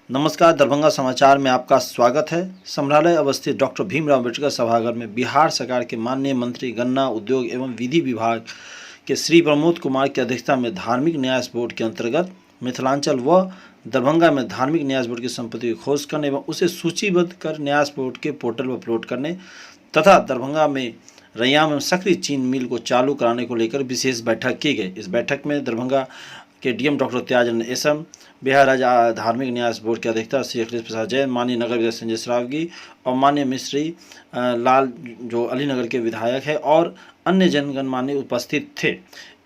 नमस्कार, दरभंगा समाचार में आपका स्वागत है। संग्रहालय अवस्थित डॉक्टर भीमराव अम्बेडकर सभागार में बिहार सरकार के माननीय मंत्री गन्ना उद्योग एवं विधि विभाग के श्री प्रमोद कुमार की अध्यक्षता में धार्मिक न्यास बोर्ड के अंतर्गत मिथिलांचल व दरभंगा में धार्मिक न्यास बोर्ड की संपत्ति की खोज करने एवं उसे सूचीबद्ध कर न्यास बोर्ड के पोर्टल पर अपलोड करने तथा दरभंगा में रैयाम एवं सक्रिय चीन मिल को चालू कराने को लेकर विशेष बैठक की गई। इस बैठक में दरभंगा के डीएम डॉक्टर त्यागचंद एसएम, बिहार राज्य धार्मिक न्यास बोर्ड के अध्यक्षता श्री अखिलेश प्रसाद जैन, माननीय नगर विधायक संजय सरावगी और माननीय मिश्री लाल जो अलीनगर के विधायक है और अन्य जनगणमान्य उपस्थित थे।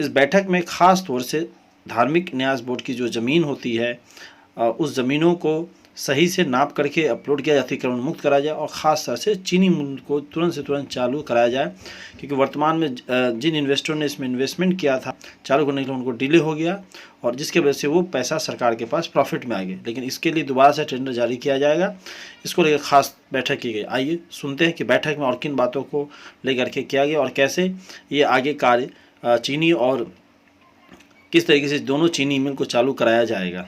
इस बैठक में खास तौर से धार्मिक न्यास बोर्ड की जो ज़मीन होती है उस ज़मीनों को सही से नाप करके अपलोड किया जाए, अतिक्रमण मुक्त कराया जाए और ख़ास तौर से चीनी मिल को तुरंत से तुरंत चालू कराया जाए, क्योंकि वर्तमान में जिन इन्वेस्टरों ने इसमें इन्वेस्टमेंट किया था चालू करने के लिए उनको डिले हो गया और जिसके वजह से वो पैसा सरकार के पास प्रॉफिट में आ गया। लेकिन इसके लिए दोबारा से टेंडर जारी किया जाएगा, इसको लेकर खास बैठक की गई। आइए सुनते हैं कि बैठक में और किन बातों को लेकर के किया गया और कैसे ये आगे कार्य चीनी और किस तरीके से दोनों चीनी मिल को चालू कराया जाएगा।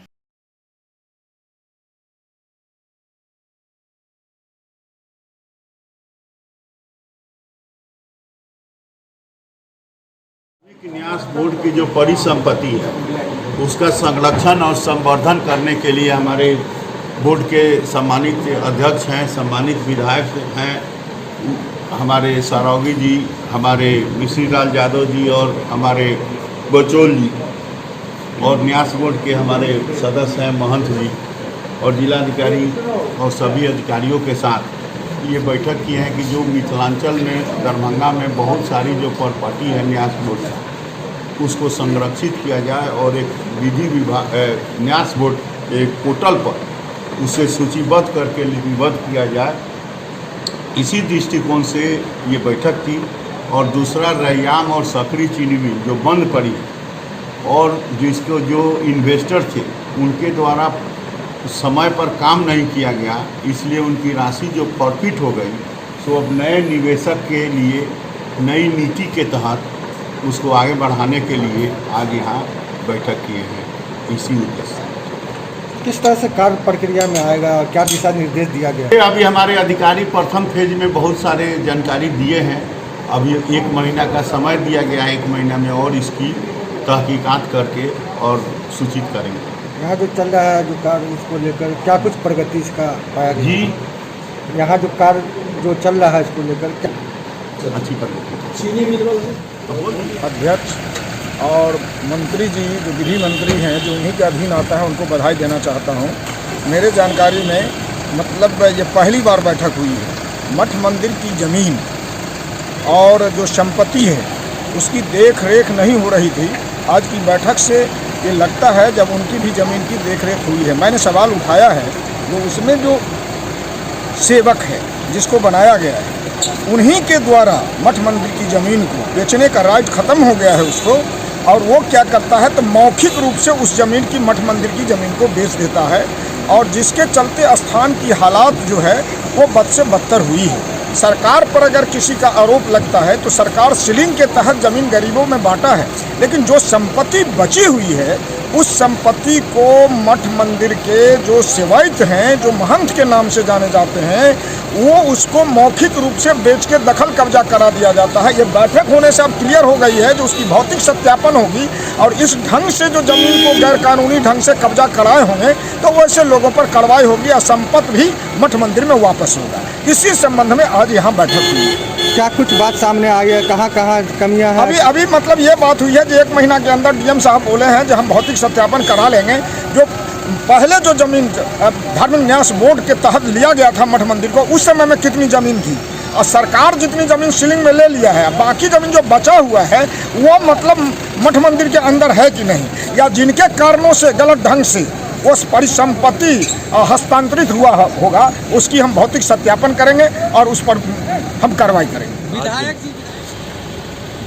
न्यास बोर्ड की जो परिसंपत्ति है उसका संरक्षण और संवर्धन करने के लिए हमारे बोर्ड के सम्मानित अध्यक्ष हैं, सम्मानित विधायक हैं, हमारे सरावगी जी, हमारे मिश्री लाल यादव जी और हमारे बचोल जी और न्यास बोर्ड के हमारे सदस्य हैं महंत जी और जिलाधिकारी और सभी अधिकारियों के साथ ये बैठक की है कि जो मिथिलांचल में दरभंगा में बहुत सारी जो प्रॉपर्टी है न्यास बोर्ड उसको संरक्षित किया जाए और एक विधि विभाग न्यास बोर्ड एक पोर्टल पर उसे सूचीबद्ध करके लिपिबद्ध किया जाए, इसी दृष्टिकोण से ये बैठक थी। और दूसरा रैयाम और सक्रिय चीनी मिल जो बंद पड़ी और जिसको जो इन्वेस्टर थे उनके द्वारा समय पर काम नहीं किया गया, इसलिए उनकी राशि जो फॉरफिट हो गई, सो अब नए निवेशक के लिए नई नीति के तहत उसको आगे बढ़ाने के लिए आज यहाँ बैठक किए हैं। इसी उद्देश्य से किस तरह से कार्य प्रक्रिया में आएगा और क्या दिशा निर्देश दिया गया? अभी हमारे अधिकारी प्रथम फेज में बहुत सारे जानकारी दिए हैं। अभी 1 महीना का समय दिया गया है, 1 महीना में और इसकी तहकीकात करके और सूचित करेंगे। यहाँ जो चल रहा है जो कार्य उसको लेकर क्या कुछ प्रगति इसका पाया गया? जी, यहाँ जो कार्य जो चल रहा है इसको लेकर क्या अच्छी प्रगति। चीनी मिल अध्यक्ष और मंत्री जी जो विधि मंत्री हैं जो उन्हीं के अधीन आता है उनको बधाई देना चाहता हूँ। मेरे जानकारी में मतलब ये पहली बार बैठक हुई है। मठ मंदिर की ज़मीन और जो संपत्ति है उसकी देख रेख नहीं हो रही थी। आज की बैठक से ये लगता है जब उनकी भी ज़मीन की देख रेख हुई है। मैंने सवाल उठाया है जो उसमें जो सेवक है जिसको बनाया गया है उन्हीं के द्वारा मठ मंदिर की ज़मीन को बेचने का राइट ख़त्म हो गया है उसको, और वो क्या करता है तो मौखिक रूप से उस ज़मीन की मठ मंदिर की ज़मीन को बेच देता है और जिसके चलते स्थान की हालात जो है वो बद से बदतर हुई है। सरकार पर अगर किसी का आरोप लगता है तो सरकार सीलिंग के तहत ज़मीन गरीबों में बांटा है, लेकिन जो संपत्ति बची हुई है उस संपत्ति को मठ मंदिर के जो सेवायत हैं जो महंत के नाम से जाने जाते हैं वो उसको मौखिक रूप से बेच के दखल कब्जा करा दिया जाता है। ये बैठक होने से अब क्लियर हो गई है जो उसकी भौतिक सत्यापन होगी और इस ढंग से जो ज़मीन को गैरकानूनी ढंग से कब्जा कराए होंगे तो वैसे लोगों पर कार्रवाई होगी और संपत्ति भी मठ मंदिर में वापस होगा। इसी संबंध में आज यहाँ बैठक हुई है। क्या कुछ बात सामने आ गया? कहाँ कमियाँ हैं? अभी मतलब ये बात हुई है कि 1 महीना के अंदर डीएम साहब बोले हैं कि हम भौतिक सत्यापन करा लेंगे। जो पहले जो ज़मीन धार्मिक न्यास बोर्ड के तहत लिया गया था मठ मंदिर को उस समय में कितनी ज़मीन थी और सरकार जितनी ज़मीन सीलिंग में ले लिया है, बाकी ज़मीन जो बचा हुआ है वो मतलब मठ मंदिर के अंदर है कि नहीं, या जिनके कारणों से गलत ढंग से उस परिसंपत्ति हस्तांतरित हुआ होगा उसकी हम भौतिक सत्यापन करेंगे और उस पर हम कार्रवाई करेंगे। विधायक जी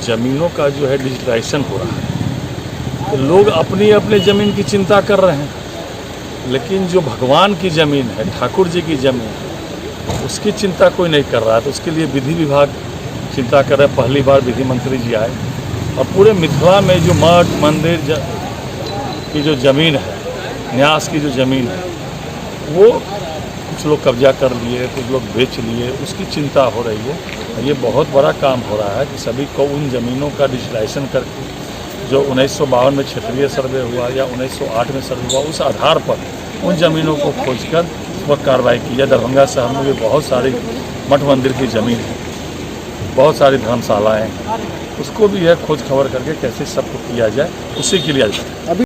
जमीनों का जो है डिजिटलाइजेशन हो रहा है तो लोग अपनी अपनी ज़मीन की चिंता कर रहे हैं, लेकिन जो भगवान की ज़मीन है, ठाकुर जी की ज़मीन है, उसकी चिंता कोई नहीं कर रहा है। तो उसके लिए विधि विभाग चिंता कर रहा है। पहली बार विधि मंत्री जी आए और पूरे मिथिला में जो मठ मंदिर की जो ज़मीन है, न्यास की जो ज़मीन है वो कुछ लोग कब्जा कर लिए, कुछ लोग बेच लिए, उसकी चिंता हो रही है। ये बहुत बड़ा काम हो रहा है कि सभी को उन ज़मीनों का डिजिटलाइजेशन करके जो 1952 में क्षेत्रीय सर्वे हुआ या 1908 में सर्वे हुआ, उस आधार पर उन ज़मीनों को खोजकर उस पर कार्रवाई की जाए। दरभंगा शहर में भी बहुत सारी मठ मंदिर की ज़मीन है, बहुत सारी धर्मशालाएँ हैं, उसको भी यह खोज खबर करके कैसे सबको किया जाए, उसी के लिए आज अभी